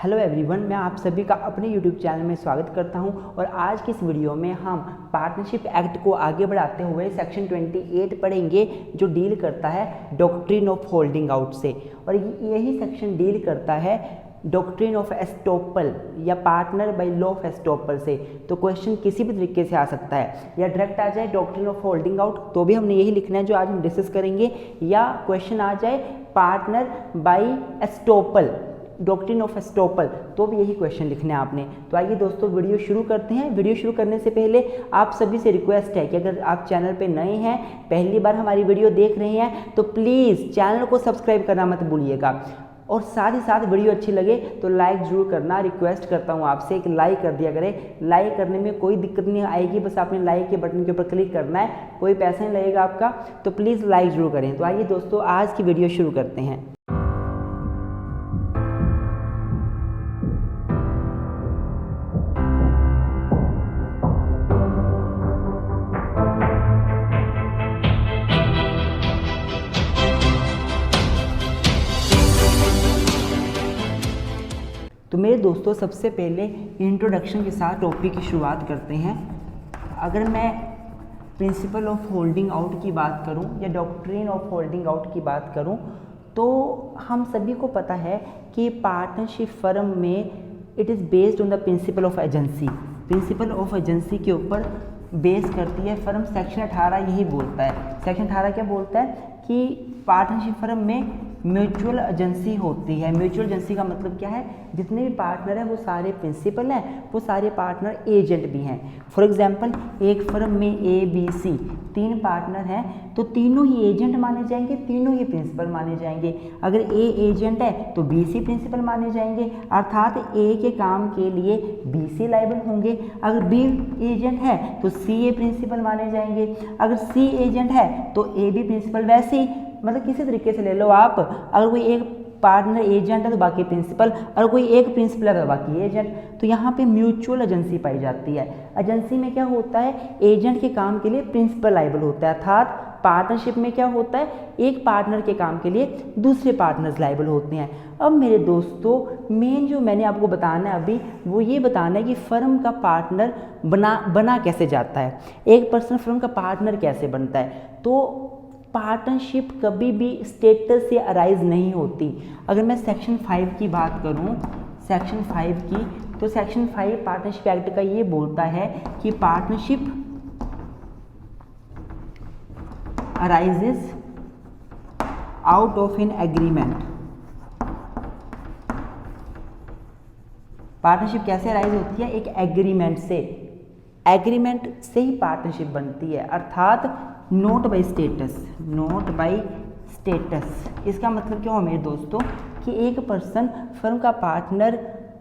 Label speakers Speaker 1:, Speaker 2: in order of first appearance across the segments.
Speaker 1: Hello everyone, मैं आप सभी का अपने यूट्यूब चैनल में स्वागत करता हूं और आज की इस वीडियो में हम पार्टनरशिप एक्ट को आगे बढ़ाते हुए सेक्शन 28 पढ़ेंगे जो डील करता है डॉक्ट्रिन ऑफ होल्डिंग आउट से। और यही सेक्शन डील करता है डॉक्ट्रिन ऑफ एस्टॉपल या partner by law of estoppel से। तो क्वेश्चन किसी भी तरीके से आ सकता है, या डायरेक्ट आ जाए डॉक्ट्रिन ऑफ होल्डिंग आउट तो भी हमने यही लिखना है जो आज हम डिस्कस करेंगे, या क्वेश्चन आ जाए partner by estoppel, doctrine of estoppel, तो भी यही क्वेश्चन लिखना है आपने। तो आइए दोस्तों वीडियो शुरू करते हैं। वीडियो शुरू करने से पहले आप सभी से रिक्वेस्ट है कि अगर आप चैनल पे नए हैं, पहली बार हमारी वीडियो देख रहे हैं, तो प्लीज़ चैनल को सब्सक्राइब करना मत भूलिएगा। और साथ ही साथ वीडियो अच्छी लगे तो लाइक जरूर करना, रिक्वेस्ट करता हूँ आपसे एक लाइक कर दिया करें। लाइक करने में कोई दिक्कत नहीं आएगी, बस आपने लाइक के बटन के ऊपर क्लिक करना है, कोई पैसा नहीं लगेगा आपका, तो प्लीज़ लाइक जरूर करें। तो आइए दोस्तों आज की वीडियो शुरू करते हैं। तो मेरे दोस्तों सबसे पहले इंट्रोडक्शन के साथ टॉपिक की शुरुआत करते हैं। अगर मैं प्रिंसिपल ऑफ होल्डिंग आउट की बात करूं या डॉक्ट्रिन ऑफ होल्डिंग आउट की बात करूं, तो हम सभी को पता है कि पार्टनरशिप फर्म में it is based on the principle of agency. Principle of agency के ऊपर बेस करती है फर्म। सेक्शन 18 यही बोलता है। सेक्शन 18 क्या बोलता है कि पार्टनरशिप फर्म में म्यूचुअल एजेंसी होती है। म्यूचुअल एजेंसी का मतलब क्या है, जितने भी पार्टनर हैं वो सारे प्रिंसिपल हैं, वो सारे पार्टनर एजेंट भी हैं। फॉर एग्जांपल एक फर्म में ए बी सी 3 पार्टनर हैं, तो तीनों ही एजेंट माने जाएंगे, तीनों ही प्रिंसिपल माने जाएंगे। अगर ए एजेंट है तो बी सी प्रिंसिपल माने जाएंगे, अर्थात ए के काम के लिए बी सी लायबल होंगे। अगर बी एजेंट है तो सी ए प्रिंसिपल माने जाएंगे, अगर सी एजेंट है तो ए बी प्रिंसिपल। वैसे ही मतलब किसी तरीके से ले लो आप, अगर कोई एक पार्टनर एजेंट है तो बाकी प्रिंसिपल, अगर कोई एक प्रिंसिपल है तो बाकी एजेंट। तो यहाँ पे म्यूचुअल एजेंसी पाई जाती है। एजेंसी में क्या होता है, एजेंट के काम के लिए प्रिंसिपल लायबल होता है, अर्थात पार्टनरशिप में क्या होता है, एक पार्टनर के काम के लिए दूसरे पार्टनर्स लायबल होते हैं। अब मेरे दोस्तों मेन जो मैंने आपको बताना है अभी, वो ये बताना है कि फर्म का पार्टनर बना कैसे जाता है, एक पर्सन फर्म का पार्टनर कैसे बनता है। तो पार्टनरशिप कभी भी स्टेटस से अराइज नहीं होती। अगर मैं सेक्शन 5 की बात करूं, सेक्शन 5 की, तो सेक्शन 5 पार्टनरशिप एक्ट का ये बोलता है कि partnership arises out of an agreement. Partnership कैसे अराइज होती है, एक एग्रीमेंट से। एग्रीमेंट से ही पार्टनरशिप बनती है, अर्थात not by status, not by status. इसका मतलब क्या हो मेरे दोस्तों कि एक पर्सन फर्म का पार्टनर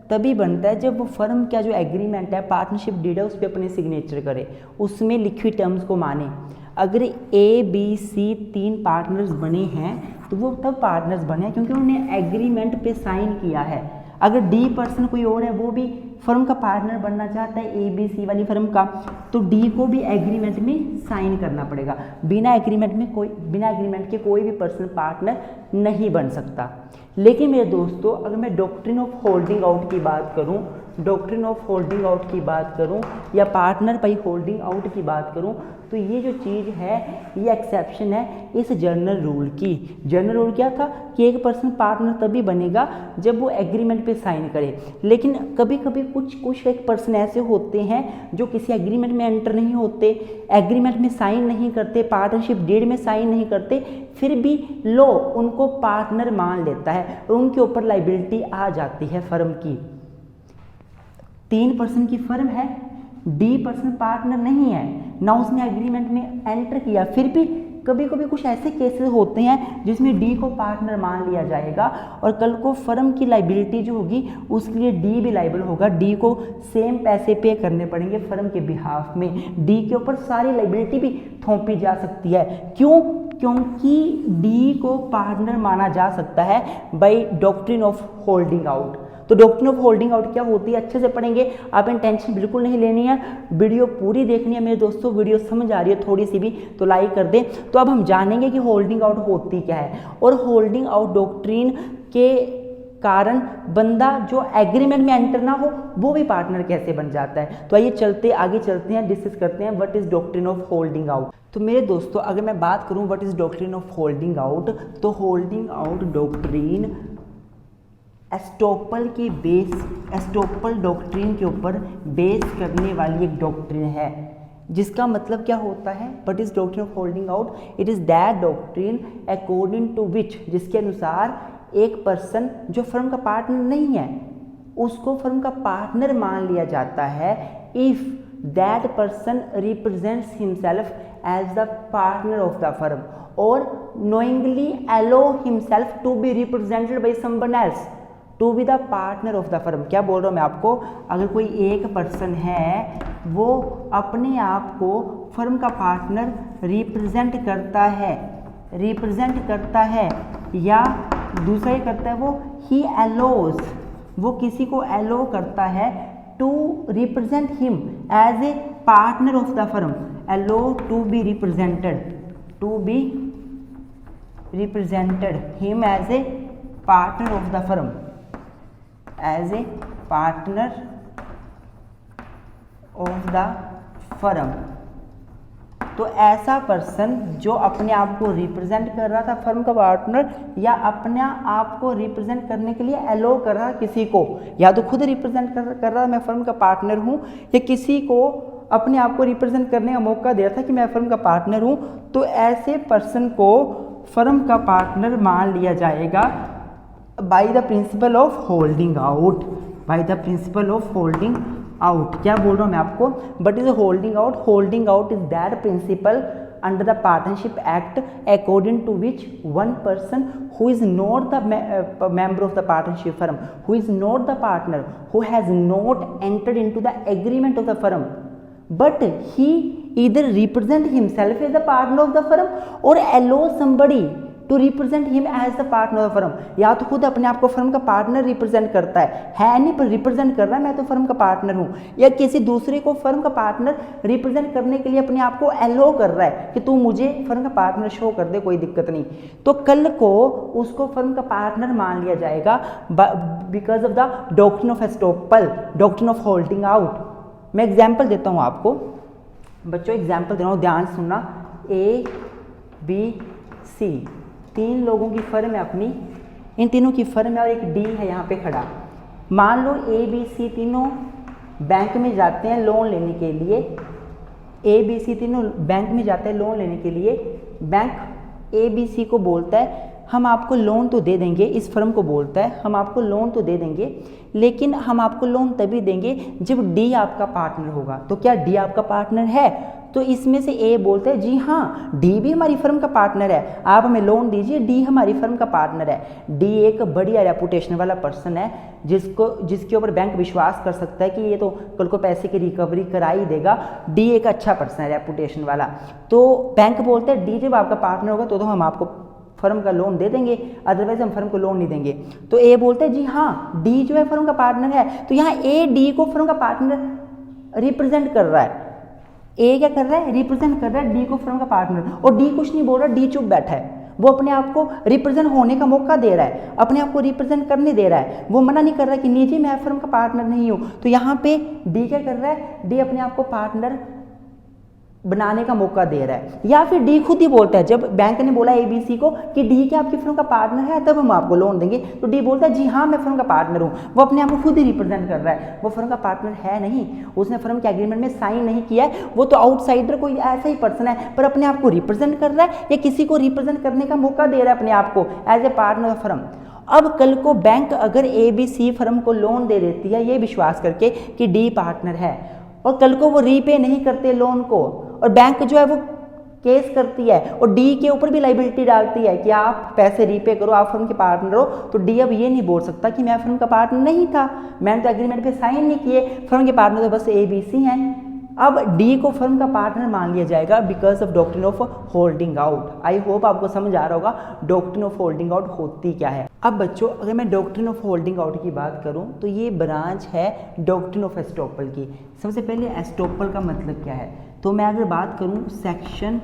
Speaker 1: तभी बनता है जब वो फर्म का जो एग्रीमेंट है, पार्टनरशिप डीड है, उस पर अपने सिग्नेचर करे, उसमें लिखी टर्म्स को माने। अगर ए बी सी 3 पार्टनर्स बने हैं तो वो तब पार्टनर्स बने क्योंकि उन्होंने एग्रीमेंट पे साइन किया है। अगर डी पर्सन कोई और है, वो भी फर्म का पार्टनर बनना चाहता है ए बी सी वाली फर्म का, तो डी को भी एग्रीमेंट में साइन करना पड़ेगा। बिना एग्रीमेंट के कोई भी पर्सन पार्टनर नहीं बन सकता। लेकिन मेरे दोस्तों अगर मैं डॉक्ट्रिन ऑफ होल्डिंग आउट की बात करूं, डॉक्ट्रिन ऑफ होल्डिंग आउट की बात करूं या पार्टनर बाय होल्डिंग आउट की बात करूं, तो ये जो चीज़ है ये एक्सेप्शन है इस जनरल रूल की। जनरल रूल क्या था कि एक पर्सन पार्टनर तभी बनेगा जब वो एग्रीमेंट पे साइन करे। लेकिन कभी कभी कुछ एक पर्सन ऐसे होते हैं जो किसी एग्रीमेंट में एंटर नहीं होते, एग्रीमेंट में साइन नहीं करते, पार्टनरशिप डीड में साइन नहीं करते, फिर भी लॉ उनको पार्टनर मान लेता है और उनके ऊपर लाइबिलिटी आ जाती है फर्म की। 3 पर्सन की फर्म है, डी पर्सन पार्टनर नहीं है ना, उसने एग्रीमेंट में एंटर किया, फिर भी कभी कभी कुछ ऐसे केसेस होते हैं जिसमें डी को पार्टनर मान लिया जाएगा और कल को फर्म की लाइबिलिटी जो होगी उसके लिए डी भी लाइबल होगा। डी को सेम पैसे पे करने पड़ेंगे फर्म के बिहाफ में, डी के ऊपर सारी लाइबिलिटी भी थोपी जा सकती है। क्यों? क्योंकि डी को पार्टनर माना जा सकता है by doctrine of holding out. तो डॉक्ट्रिन ऑफ होल्डिंग आउट क्या होती है अच्छे से पढ़ेंगे, आपने टेंशन बिल्कुल नहीं लेनी है, वीडियो पूरी देखनी है मेरे दोस्तों। वीडियो समझ आ रही है थोड़ी सी भी तो लाइक कर दें। तो अब हम जानेंगे कि होल्डिंग आउट होती क्या है और होल्डिंग आउट डॉक्ट्रिन के कारण बंदा जो एग्रीमेंट में एंटर ना हो वो भी पार्टनर कैसे बन जाता है। तो आइए आगे चलते हैं, डिस्कस करते हैं what is doctrine of holding out. तो मेरे दोस्तों अगर मैं बात करूं what is doctrine of holding out, तो holding out doctrine estoppel doctrine के ऊपर बेस करने वाली एक डॉक्ट्रिन है, जिसका मतलब क्या होता है, what is doctrine of holding out, it is that doctrine according to which, जिसके अनुसार एक पर्सन जो फर्म का पार्टनर नहीं है उसको फर्म का पार्टनर मान लिया जाता है if that person represents himself as the partner of the firm और knowingly allow himself to be represented by someone else to be the partner of the firm. क्या बोल रहा हूँ मैं आपको, अगर कोई एक पर्सन है वो अपने आप को फर्म का पार्टनर रिप्रेजेंट करता है या दूसरा ही करता है, वो ही एलोज, वो किसी को एलो करता है to represent him as a partner of the firm, allow to be represented him as a partner of the firm, as a partner of the firm. तो ऐसा पर्सन जो अपने आप को रिप्रेजेंट कर रहा था फर्म का पार्टनर या अपने आप को रिप्रेजेंट करने के लिए एलो कर रहा किसी को, या तो खुद रिप्रेजेंट कर रहा मैं फर्म का पार्टनर हूँ या किसी को अपने आप को रिप्रेजेंट करने का मौका दे रहा था कि मैं फर्म का पार्टनर हूँ, तो ऐसे पर्सन को फर्म का पार्टनर मान लिया जाएगा by the principle of holding out, out. क्या बोल रहा हूँ मैं आपको, but is holding out is that principle under the partnership act according to which one person who is not the member of the partnership firm, who is not the partner, who has not entered into the agreement of the firm, but he either represent himself as the partner of the firm or allow somebody to represent him as the partner of firm, या तो खुद अपने आप को firm का partner represent करता है नहीं पर रिप्रेजेंट कर रहा है मैं तो फर्म का पार्टनर हूँ, या किसी दूसरे को फर्म का पार्टनर रिप्रेजेंट करने के लिए अपने आप को एलो कर रहा है कि तू मुझे फर्म का पार्टनर शो कर दे, कोई दिक्कत नहीं, तो कल को उसको फर्म का पार्टनर मान लिया जाएगा because of the doctrine of estoppel, doctrine of holding out. मैं एग्जाम्पल देता हूँ आपको बच्चों, एग्जाम्पल दे रहा हूँ, ध्यान सुनना। ABC 3 लोगों की फर्म है अपनी, इन तीनों की फर्म है और एक डी है यहाँ पे खड़ा। मान लो ABC तीनों बैंक में जाते हैं लोन लेने के लिए, ABC तीनों बैंक में जाते हैं लोन लेने के लिए, बैंक ABC को बोलता है हम आपको लोन तो दे देंगे, इस फर्म को बोलता है हम आपको लोन तो दे देंगे लेकिन हम आपको लोन तभी देंगे जब डी आपका पार्टनर होगा। तो क्या डी आपका पार्टनर है? तो इसमें से ए बोलते हैं जी हाँ डी भी हमारी फर्म का पार्टनर है, आप हमें लोन दीजिए, डी हमारी फर्म का पार्टनर है। डी एक बढ़िया रेपुटेशन वाला पर्सन है जिसके ऊपर बैंक विश्वास कर सकता है कि ये तो कल को पैसे की रिकवरी करा ही देगा। डी एक अच्छा पर्सन है रेपुटेशन वाला, तो बैंक बोलते हैं डी जब आपका पार्टनर होगा तो हम आपको फर्म का लोन दे देंगे, अदरवाइज हम फर्म को लोन नहीं देंगे। तो ए बोलते हैं जी हाँ डी जो है फर्म का पार्टनर है, तो यहाँ ए डी को फर्म का पार्टनर रिप्रेजेंट कर रहा है। ए क्या कर रहा है? रिप्रेजेंट कर रहा है डी को फर्म का पार्टनर, और डी कुछ नहीं बोल रहा, डी चुप बैठा है, वो अपने आप को रिप्रेजेंट होने का मौका दे रहा है, अपने आप को रिप्रेजेंट करने दे रहा है, वो मना नहीं कर रहा कि निजी मैं फर्म का पार्टनर नहीं हूँ। तो यहाँ पे डी क्या कर रहा है? डी अपने आप को पार्टनर बनाने का मौका दे रहा है, या फिर डी खुद ही बोलता है, जब बैंक ने बोला ABC को कि डी क्या आपकी फर्म का पार्टनर है तब हम आपको लोन देंगे, तो डी बोलता है जी हाँ मैं फर्म का पार्टनर हूँ। वो अपने आप को खुद ही रिप्रेजेंट कर रहा है, वो फर्म का पार्टनर है नहीं, उसने फर्म के एग्रीमेंट में साइन नहीं किया है, वो तो आउटसाइडर कोई ऐसा ही पर्सन है पर अपने आप को रिप्रेजेंट कर रहा है या किसी को रिप्रेजेंट करने का मौका दे रहा है अपने आप को as a partner of firm. अब कल को बैंक अगर ABC फर्म को लोन दे देती है ये विश्वास करके कि डी पार्टनर है, और कल को वो रीपे नहीं करते लोन को और बैंक जो है वो केस करती है और डी के ऊपर भी लाइबिलिटी डालती है कि आप पैसे रीपे करो, आप फर्म के पार्टनर हो, तो डी अब ये नहीं बोल सकता कि मैं फर्म का पार्टनर नहीं था, मैंने तो एग्रीमेंट पे साइन नहीं किए, फर्म के पार्टनर तो बस ABC हैं। अब डी को फर्म का पार्टनर मान लिया जाएगा because of doctrine of holding out. I hope आपको समझ आ रहा होगा डॉक्ट्रिन ऑफ होल्डिंग आउट होती क्या है। अब बच्चों अगर मैं डॉक्ट्रिन ऑफ होल्डिंग आउट की बात करूं तो ये ब्रांच है डॉक्ट्रिन ऑफ एस्टोपल की। सबसे पहले एस्टोपल का मतलब क्या है, तो मैं अगर बात करूं section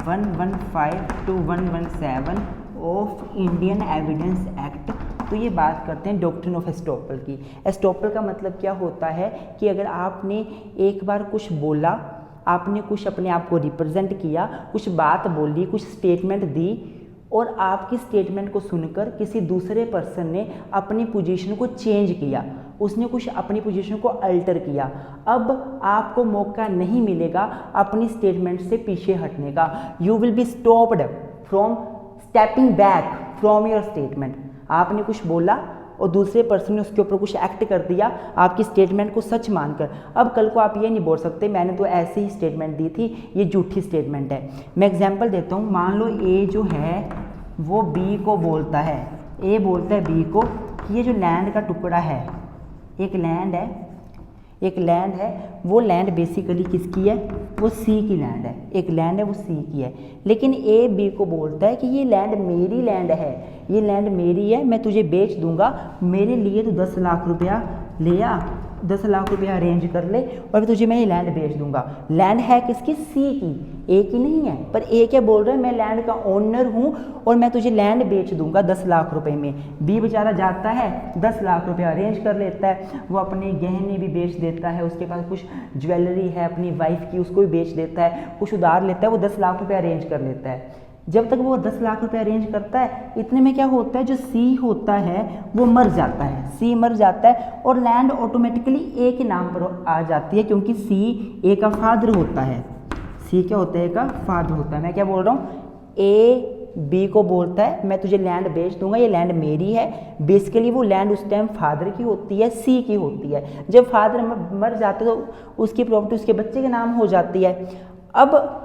Speaker 1: 115 to 117 of Indian evidence act. तो ये बात करते हैं डॉक्ट्रिन ऑफ एस्टॉपल की। एस्टॉपल का मतलब क्या होता है कि अगर आपने एक बार कुछ बोला, आपने कुछ अपने आप को रिप्रेजेंट किया, कुछ बात बोली, कुछ स्टेटमेंट दी और आपकी स्टेटमेंट को सुनकर किसी दूसरे पर्सन ने अपनी पोजीशन को चेंज किया, उसने कुछ अपनी पोजीशन को अल्टर किया, अब आपको मौका नहीं मिलेगा अपनी स्टेटमेंट से पीछे हटने का। You will be stopped from stepping back from your statement. आपने कुछ बोला और दूसरे पर्सन ने उसके ऊपर कुछ एक्ट कर दिया आपकी स्टेटमेंट को सच मानकर। अब कल को आप ये नहीं बोल सकते मैंने तो ऐसे ही स्टेटमेंट दी थी, ये झूठी स्टेटमेंट है। मैं एग्जांपल देता हूँ, मान लो ए जो है वो बी को बोलता है, ए बोलता है बी को कि ये जो लैंड का टुकड़ा है, एक लैंड है, वो लैंड बेसिकली किसकी है, वो सी की लैंड है, एक लैंड है वो सी की है। लेकिन ए बी को बोलता है कि ये लैंड मेरी लैंड है, ये लैंड मेरी है, मैं तुझे बेच दूंगा, मेरे लिए तो 10 लाख रुपया ले आ, 10 लाख रुपया अरेंज कर ले और तुझे मैं ये लैंड बेच दूंगा। लैंड है किसकी, सी की, ए की नहीं है। पर ए क्या बोल रहा है, मैं लैंड का ओनर हूँ और मैं तुझे लैंड बेच दूंगा 10 लाख रुपए में। बी बेचारा जाता है 10 लाख रुपया अरेंज कर लेता है, वो अपने गहने भी बेच देता है, उसके पास कुछ ज्वेलरी है अपनी वाइफ की उसको भी बेच देता है, कुछ उधार लेता है, वो 10 लाख रुपया अरेंज कर लेता है। जब तक वो 10 लाख रुपए अरेंज करता है, इतने में क्या होता है, जो सी होता है वो मर जाता है, सी मर जाता है और लैंड ऑटोमेटिकली ए के नाम पर आ जाती है, क्योंकि सी ए का फादर होता है। सी क्या होता है, ए का फादर होता है। मैं क्या बोल रहा हूँ, ए बी को बोलता है मैं तुझे लैंड बेच दूंगा, ये लैंड मेरी है। बेसिकली वो लैंड उस टाइम फादर की होती है, सी की होती है। जब फादर मर जाते तो उसकी प्रॉपर्टी उसके बच्चे के नाम हो जाती है। अब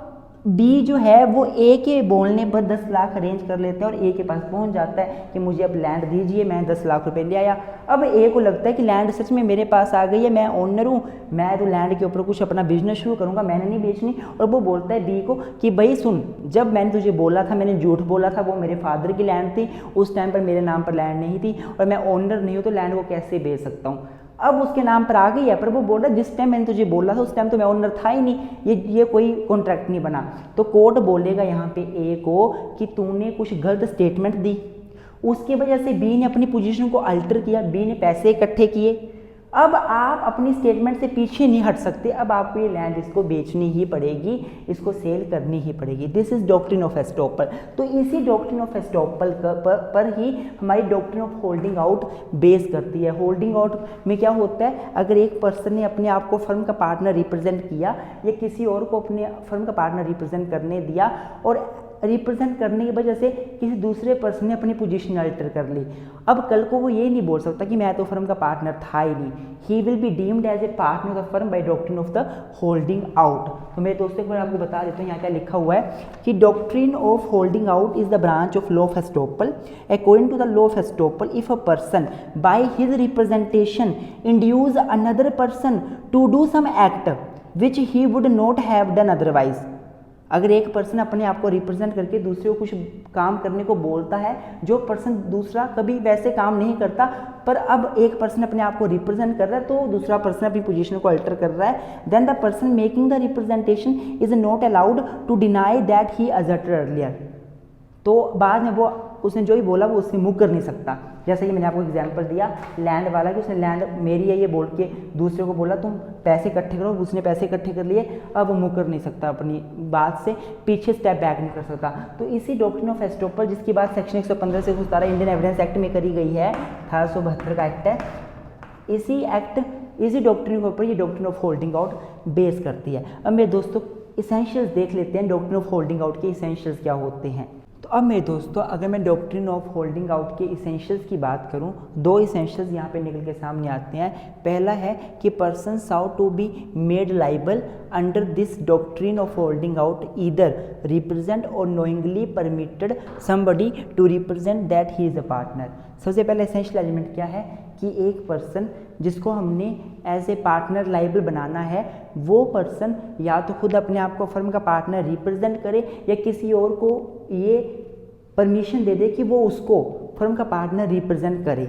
Speaker 1: बी जो है वो ए के बोलने पर 10 लाख अरेंज कर लेते हैं और ए के पास पहुंच जाता है कि मुझे अब लैंड दीजिए, मैं 10 लाख रुपए ले आया। अब ए को लगता है कि लैंड सच में मेरे पास आ गई है, मैं ओनर हूँ, मैं तो लैंड के ऊपर कुछ अपना बिजनेस शुरू करूँगा, मैंने नहीं बेचनी। और वो बोलता है बी को कि भाई सुन, जब मैंने तुझे बोला था, मैंने झूठ बोला था, वो मेरे फादर की लैंड थी, उस टाइम पर मेरे नाम पर लैंड नहीं थी और मैं ओनर नहीं हूँ, तो लैंड को कैसे बेच सकता हूँ। अब उसके नाम पर आ गई है, पर वो बोल रहा है जिस टाइम मैंने तुझे बोला था उस टाइम तो मैं ओनर था ही नहीं, ये कोई कॉन्ट्रैक्ट नहीं बना। तो कोर्ट बोलेगा यहाँ पे ए को कि तूने कुछ गलत स्टेटमेंट दी, उसकी वजह से बी ने अपनी पोजीशन को अल्टर किया, बी ने पैसे इकट्ठे किए। अब आप अपनी स्टेटमेंट से पीछे नहीं हट सकते, अब आपको ये लैंड इसको बेचनी ही पड़ेगी, इसको सेल करनी ही पड़ेगी। This is doctrine of estoppel. तो इसी डॉक्ट्रिन ऑफ एस्टॉपल पर ही हमारी doctrine of holding out base करती है। होल्डिंग आउट में क्या होता है, अगर एक पर्सन ने अपने आप को फर्म का पार्टनर रिप्रेजेंट किया या किसी और को अपने फर्म का पार्टनर रिप्रेजेंट करने दिया और रिप्रेजेंट करने की वजह से किसी दूसरे पर्सन ने अपनी पोजीशन अल्टर कर ली, अब कल को वो ये नहीं बोल सकता कि मैं तो फर्म का पार्टनर था ही नहीं। He will be deemed as a partner of the firm by doctrine of the holding out. तो मेरे दोस्तों एक बार आपको बता देता हूँ यहाँ क्या लिखा हुआ है कि doctrine of holding out is the branch of law of estoppel. According to the law of estoppel, if a person by his representation induce another person to do some act which he would not have done otherwise. अगर एक person अपने आप को represent करके दूसरे को कुछ काम करने को बोलता है, जो पर्सन दूसरा कभी वैसे काम नहीं करता, पर अब एक पर्सन अपने आप को रिप्रेजेंट कर रहा है तो दूसरा पर्सन अपनी पोजीशन को अल्टर कर रहा है, then the person making the representation is not allowed to deny that he asserted earlier. तो बाद में वो उसने जो ही बोला वो उससे मुकर नहीं सकता। जैसे कि मैंने आपको एग्जांपल दिया लैंड वाला कि उसने लैंड मेरी है ये बोल के दूसरे को बोला तुम पैसे इकट्ठे करो, उसने पैसे इकट्ठे कर लिए, अब वो मुकर नहीं सकता अपनी बात से, पीछे स्टेप बैक नहीं कर सकता। तो इसी डॉक्ट्रिन ऑफ एस्टॉपल जिसकी बात सेक्शन 115 से 117 इंडियन एविडेंस एक्ट में करी गई है, 1872 का एक्ट है, इसी डॉक्ट्रिन के ऊपर ये doctrine of holding out base करती है। अब मेरे दोस्तों इसेंशियल्स देख लेते हैं, डॉक्ट्रिन ऑफ होल्डिंग आउट के इसेंशियल्स क्या होते हैं। तो अब मेरे दोस्तों अगर मैं डॉक्ट्रिन ऑफ होल्डिंग आउट के इसेंशियल्स की बात करूं, दो इसेंशियल्स यहाँ पे निकल के सामने आते हैं। पहला है कि person sought to be made liable under this doctrine of holding out either represent और knowingly permitted somebody to represent that he is a partner. सबसे पहले एसेंशियल एलिमेंट क्या है कि एक पर्सन जिसको हमने एज ए पार्टनर लाइबल बनाना है, वो पर्सन या तो खुद अपने आप को फर्म का पार्टनर रिप्रेजेंट करे या किसी और को ये परमिशन दे दे कि वो उसको फर्म का पार्टनर रिप्रेजेंट करे।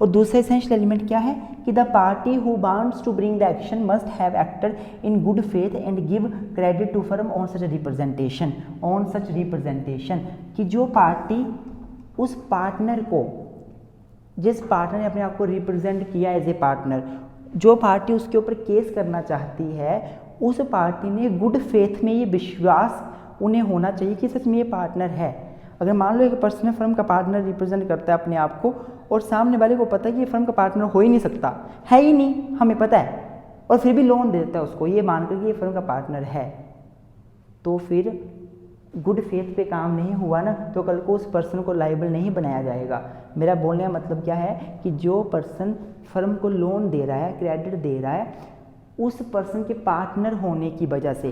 Speaker 1: और दूसरा एसेंशियल एलिमेंट क्या है कि the party who wants to bring the action must have acted in good faith and give credit to firm on such representation कि जो पार्टी उस पार्टनर को, जिस पार्टनर ने अपने आप को रिप्रेजेंट किया एज ए पार्टनर, जो पार्टी उसके ऊपर केस करना चाहती है, उस पार्टी ने गुड फेथ में ये विश्वास उन्हें होना चाहिए कि सच में ये पार्टनर है। अगर मान लो एक पर्सन फर्म का पार्टनर रिप्रेजेंट करता है अपने आप को, और सामने वाले को पता है कि ये फर्म का पार्टनर हो ही नहीं सकता, है ही नहीं, हमें पता है, और फिर भी लोन दे देता है उसको ये मानकर कि ये फर्म का पार्टनर है, तो फिर गुड फेथ पे काम नहीं हुआ ना, तो कल को उस पर्सन को लायबल नहीं बनाया जाएगा। मेरा बोलने का मतलब क्या है कि जो पर्सन फर्म को लोन दे रहा है, क्रेडिट दे रहा है, उस पर्सन के पार्टनर होने की वजह से,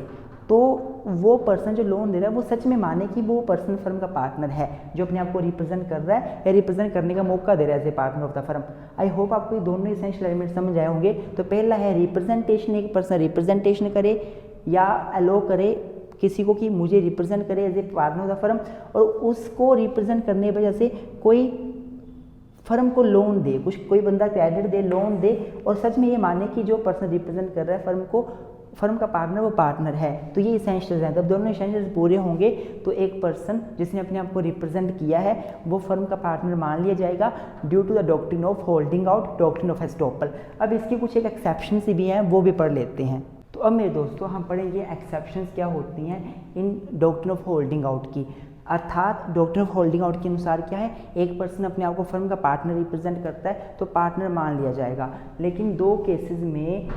Speaker 1: तो वो पर्सन जो लोन दे रहा है वो सच में माने कि वो पर्सन फर्म का पार्टनर है, जो अपने आप को रिप्रेजेंट कर रहा है या रिप्रेजेंट करने का मौका दे रहा है as a partner of the firm. I hope आपको ये दोनों एसेंशियल एलिमेंट समझ आए होंगे। तो पहला है रिप्रेजेंटेशन, एक पर्सन रिप्रेजेंटेशन करे या अलो करे किसी को कि मुझे रिप्रेजेंट करे as a partner of the firm, और उसको रिप्रेजेंट करने की वजह से कोई फर्म को लोन दे, कोई बंदा क्रेडिट दे, लोन दे, और सच में ये माने कि जो पर्सन रिप्रेजेंट कर रहा है फर्म को, फर्म का पार्टनर वो पार्टनर है। तो ये इसेंशियल्स हैं। जब दोनों इसेंशियल्स पूरे होंगे तो एक पर्सन जिसने अपने आप को रिप्रेजेंट किया है वो फर्म का पार्टनर मान लिया जाएगा due to the doctrine of holding out, doctrine of estoppel. अब इसके कुछ एक एक्सेप्शंस भी हैं, वो भी पढ़ लेते हैं। तो अब मेरे दोस्तों हम पढ़ेंगे एक्सेप्शंस क्या होती हैं इन डॉक्ट्रिन ऑफ होल्डिंग आउट की। अर्थात डॉक्ट्रिन ऑफ होल्डिंग आउट के अनुसार क्या है, एक पर्सन अपने आप को फर्म का पार्टनर रिप्रेजेंट करता है तो पार्टनर मान लिया जाएगा, लेकिन दो केसेस में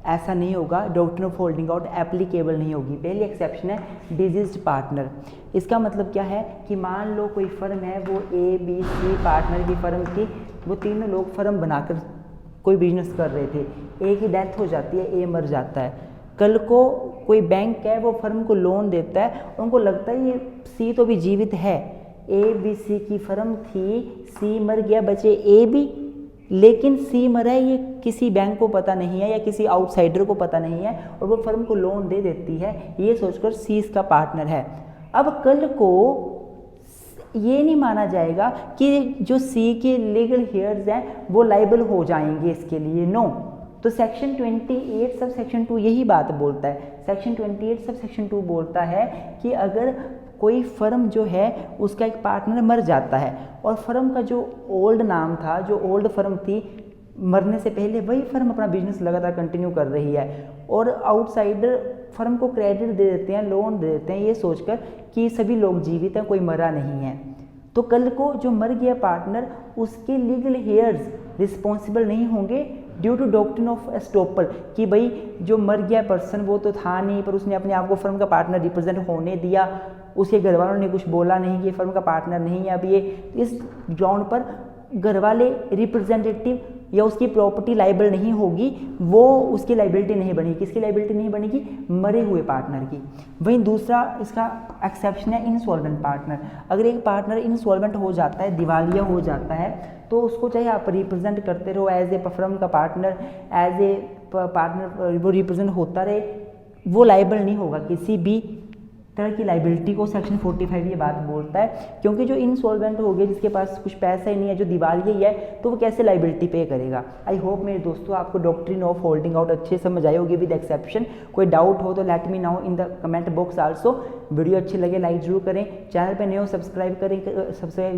Speaker 1: ऐसा नहीं होगा, doctrine of holding out applicable नहीं होगी। पहली एक्सेप्शन है डिजीज्ड पार्टनर। इसका मतलब क्या है कि मान लो कोई फर्म है, वो ए बी सी पार्टनर की फर्म थी, वो तीनों लोग फर्म बनाकर कोई बिजनेस कर रहे थे, ए की डेथ हो जाती है, ए मर जाता है, कल को कोई बैंक है वो फर्म को लोन देता है, उनको लगता है ये सी तो भी जीवित है, ए बी सी की फर्म थी, सी मर गया, बचे ए बी, लेकिन सी मरा है ये किसी बैंक को पता नहीं है या किसी आउटसाइडर को पता नहीं है, और वो फर्म को लोन दे देती है ये सोचकर सी इसका पार्टनर है। अब कल को ये नहीं माना जाएगा कि जो सी के लीगल हेयर्स हैं वो लाइबल हो जाएंगे इसके लिए, नो। तो सेक्शन 28 सब सेक्शन 2 यही बात बोलता है। सेक्शन 28 सब सेक्शन 2 बोलता है कि अगर कोई फर्म जो है उसका एक पार्टनर मर जाता है और फर्म का जो ओल्ड नाम था, जो ओल्ड फर्म थी, मरने से पहले वही फर्म अपना बिजनेस लगातार कंटिन्यू कर रही है और आउटसाइडर फर्म को क्रेडिट दे देते हैं, लोन दे देते हैं ये सोचकर कि सभी लोग जीवित हैं, कोई मरा नहीं है, तो कल को जो मर गया पार्टनर उसके लीगल हेयर्स रिस्पॉन्सिबल नहीं होंगे due to doctrine of estoppel, कि भाई जो मर गया पर्सन वो तो था नहीं पर उसने अपने आप को फर्म का पार्टनर रिप्रेजेंट होने दिया, उसके घर वालों ने कुछ बोला नहीं कि ये फर्म का पार्टनर नहीं है। अब ये इस ग्राउंड पर घर वाले रिप्रेजेंटेटिव या उसकी प्रॉपर्टी लाइबल नहीं होगी, वो उसकी लाइबिलिटी नहीं बनेगी। किसकी लाइबिलिटी नहीं बनेगी? मरे हुए पार्टनर की। वहीं दूसरा इसका एक्सेप्शन है इंसॉल्वेंट पार्टनर। अगर एक पार्टनर इंसॉल्वेंट हो जाता है, दिवालिया हो जाता है, तो उसको चाहे आप रिप्रेजेंट करते रहो एज ए फर्म का पार्टनर, एज ए पार्टनर वो रिप्रेजेंट होता रहे, वो लाइबल नहीं होगा किसी भी तरह की लाइबिलिटी को। सेक्शन 45 ये बात बोलता है, क्योंकि जो इंसॉल्वेंट हो गया, जिसके पास कुछ पैसा ही नहीं है, जो दिवालिया ही है, तो वो कैसे लाइबिलिटी पे करेगा। आई होप मेरे दोस्तों आपको डॉक्ट्रिन ऑफ होल्डिंग आउट अच्छे समझ आई होगी विद एक्सेप्शन। कोई डाउट हो तो let me know in the comment box also. Video अच्छी लगे लाइक जरूर करें, चैनल पे नए हो सब्सक्राइब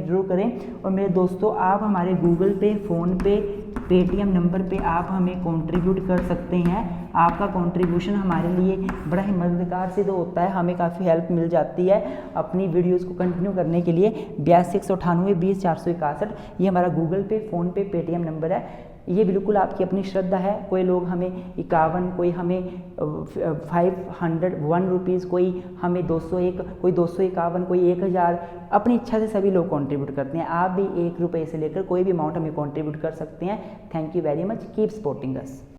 Speaker 1: जरूर करें। और मेरे दोस्तों आप हमारे गूगल पे, फ़ोन पे, पेटीएम नंबर पे आप हमें कंट्रीब्यूट कर सकते हैं। आपका कंट्रीब्यूशन हमारे लिए बड़ा ही मददगार सिद्ध होता है, हमें काफ़ी हेल्प मिल जाती है अपनी वीडियोस को कंटिन्यू करने के लिए। 82 198 20 461 ये हमारा गूगल पे, फ़ोन पे, पेटीएम नंबर है। ये बिल्कुल आपकी अपनी श्रद्धा है। कोई लोग हमें 51, कोई हमें 501 रुपीज़, कोई हमें 201, कोई 251, कोई 1000, अपनी इच्छा से सभी लोग कंट्रीब्यूट करते हैं। आप भी 1 रुपये से लेकर कोई भी अमाउंट हमें कंट्रीब्यूट कर सकते हैं। Thank you very much, keep supporting us.